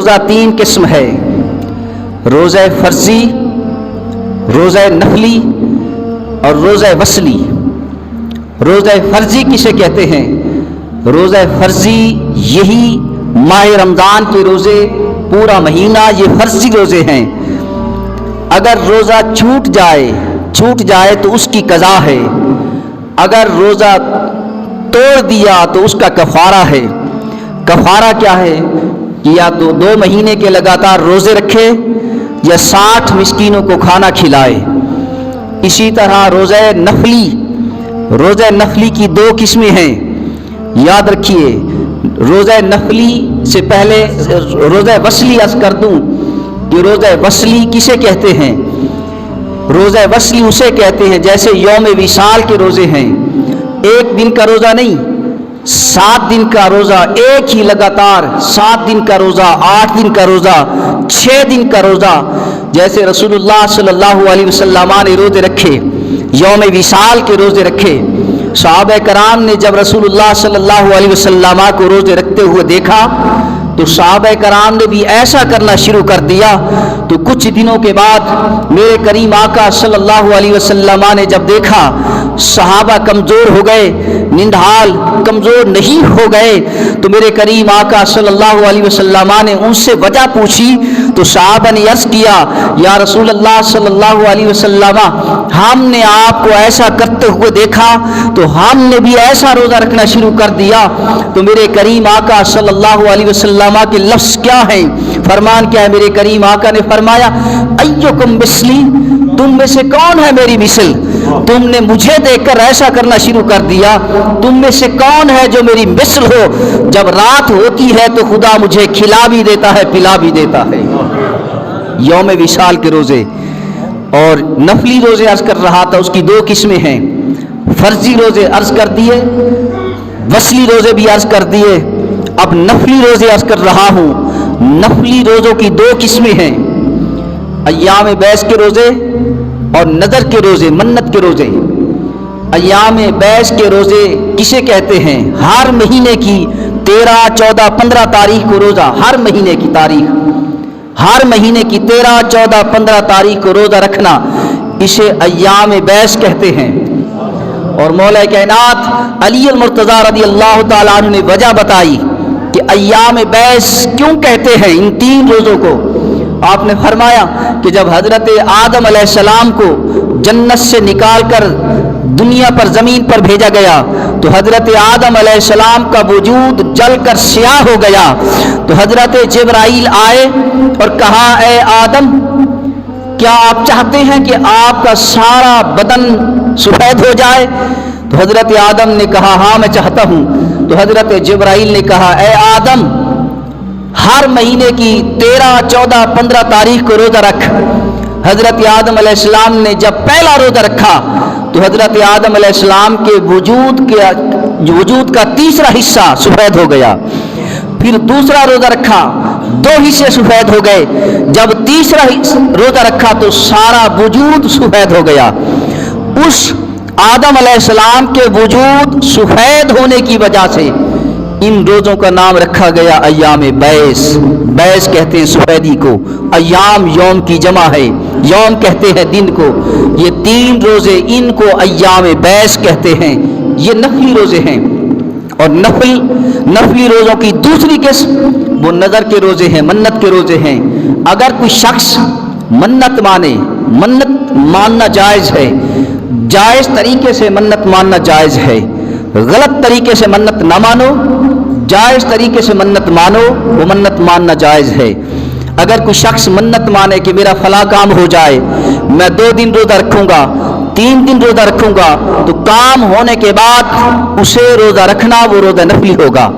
روزہ تین قسم ہے: روزہ فرضی، روزہ نفلی اور روزہ وصلی۔ روزہ فرضی کسے کہتے ہیں؟ روزہ فرضی یہی ماہ رمضان کے روزے، پورا مہینہ یہ فرضی روزے ہیں۔ اگر روزہ چھوٹ جائے تو اس کی قضا ہے، اگر روزہ توڑ دیا تو اس کا کفارہ ہے۔ کفارہ کیا ہے؟ کہ یا تو 2 مہینے کے لگاتار روزے رکھے یا 60 مسکینوں کو کھانا کھلائے۔ اسی طرح روزہ نفلی کی 2 قسمیں ہیں، یاد رکھیے۔ روزہ نفلی سے پہلے روزہ وصلی عرض کر دوں کہ روزہ وصلی کسے کہتے ہیں؟ روزہ وصلی اسے کہتے ہیں جیسے یوم وصال کے روزے ہیں، 1 دن کا روزہ نہیں، 7 دن کا روزہ ایک ہی لگاتار، 7 دن کا روزہ، 8 دن کا روزہ، 6 دن کا روزہ، جیسے رسول اللہ صلی اللہ علیہ وسلم نے روزے رکھے، یوم وصال کے روزے رکھے۔ صحابہ کرام نے جب رسول اللہ صلی اللہ علیہ وسلم کو روزے رکھتے ہوئے دیکھا تو صحابہ کرام نے بھی ایسا کرنا شروع کر دیا۔ تو کچھ دنوں کے بعد میرے کریم آقا صلی اللہ علیہ وسلم نے جب دیکھا صحابہ کمزور ہو گئے، نندھال کمزور نہیں ہو گئے، تو میرے کریم آقا صلی اللہ علیہ وسلم نے ان سے وجہ پوچھی تو صحابہ نے عرض کیا، یا رسول اللہ صلی اللہ علیہ وسلم، ہم نے آپ کو ایسا کرتے ہوئے دیکھا تو ہم نے بھی ایسا روزہ رکھنا شروع کر دیا۔ تو میرے کریم آقا صلی اللہ علیہ وسلم کے لفظ کیا ہیں، فرمان کیا ہے؟ میرے کریم آقا نے فرمایا، ایکم مثلی، تم میں سے کون ہے میری مثل؟ تم نے مجھے دیکھ کر ایسا کرنا شروع کر دیا، تم میں سے کون ہے جو میری مثل ہو؟ جب رات ہوتی ہے تو خدا مجھے کھلا بھی دیتا ہے، پلا بھی دیتا ہے۔ یوم وصال کے روزے اور نفلی روزے عرض کر رہا تھا، اس کی 2 قسمیں ہیں، فرضی روزے عرض کر دیے، وصلی روزے بھی عرض کر دیے۔ اب نفلی روزے عرض کر رہا ہوں۔ نفلی روزوں کی 2 قسمیں ہیں، ایام بیس کے روزے اور نظر کے روزے، منت کے روزے۔ ایام بیس کے روزے کسے کہتے ہیں؟ ہر مہینے کی 13، 14، 15 تاریخ کو روزہ، ہر مہینے کی تاریخ، ہر مہینے کی 13، 14، 15 تاریخ کو روزہ رکھنا، اسے ایام بیس کہتے ہیں۔ اور مولا کائنات علی المرتضیٰ رضی اللہ تعالیٰ عنہ نے وجہ بتائی کہ ایام بیس کیوں کہتے ہیں ان 3 روزوں کو۔ آپ نے فرمایا کہ جب حضرت آدم علیہ السلام کو جنت سے نکال کر دنیا پر، زمین پر بھیجا گیا تو حضرت آدم علیہ السلام کا وجود جل کر سیاہ ہو گیا۔ تو حضرت جبرائیل آئے اور کہا، اے آدم، کیا آپ چاہتے ہیں کہ آپ کا سارا بدن سفید ہو جائے؟ تو حضرت آدم نے کہا، ہاں میں چاہتا ہوں۔ تو حضرت جبرائیل نے کہا، اے آدم، ہر مہینے کی 13، 14، 15 تاریخ کو روزہ رکھ۔ حضرت آدم علیہ السلام نے جب پہلا روزہ رکھا تو حضرت آدم علیہ السلام کے وجود کا تیسرا حصہ سفید ہو گیا۔ پھر دوسرا روزہ رکھا، 2 حصے سفید ہو گئے۔ جب تیسرا روزہ رکھا تو سارا وجود سفید ہو گیا۔ اس آدم علیہ السلام کے وجود سفید ہونے کی وجہ سے ان روزوں کا نام رکھا گیا ایام بیس۔ بیس کہتے ہیں سفیدی کو، ایام یوم کی جمع ہے، یوم کہتے ہیں دن کو۔ یہ 3 روزے ان کو ایام بیس کہتے ہیں، یہ نفلی روزے ہیں۔ اور نفلی روزوں کی دوسری قسم وہ نظر کے روزے ہیں، منت کے روزے ہیں۔ اگر کوئی شخص منت مانے، منت ماننا جائز ہے، جائز طریقے سے منت ماننا جائز ہے، غلط طریقے سے منت نہ مانو، جائز طریقے سے منت مانو، وہ منت ماننا جائز ہے۔ اگر کوئی شخص منت مانے کہ میرا فلاں کام ہو جائے، میں 2 دن روزہ رکھوں گا، 3 دن روزہ رکھوں گا، تو کام ہونے کے بعد اسے روزہ رکھنا وہ روزہ نفلی ہوگا۔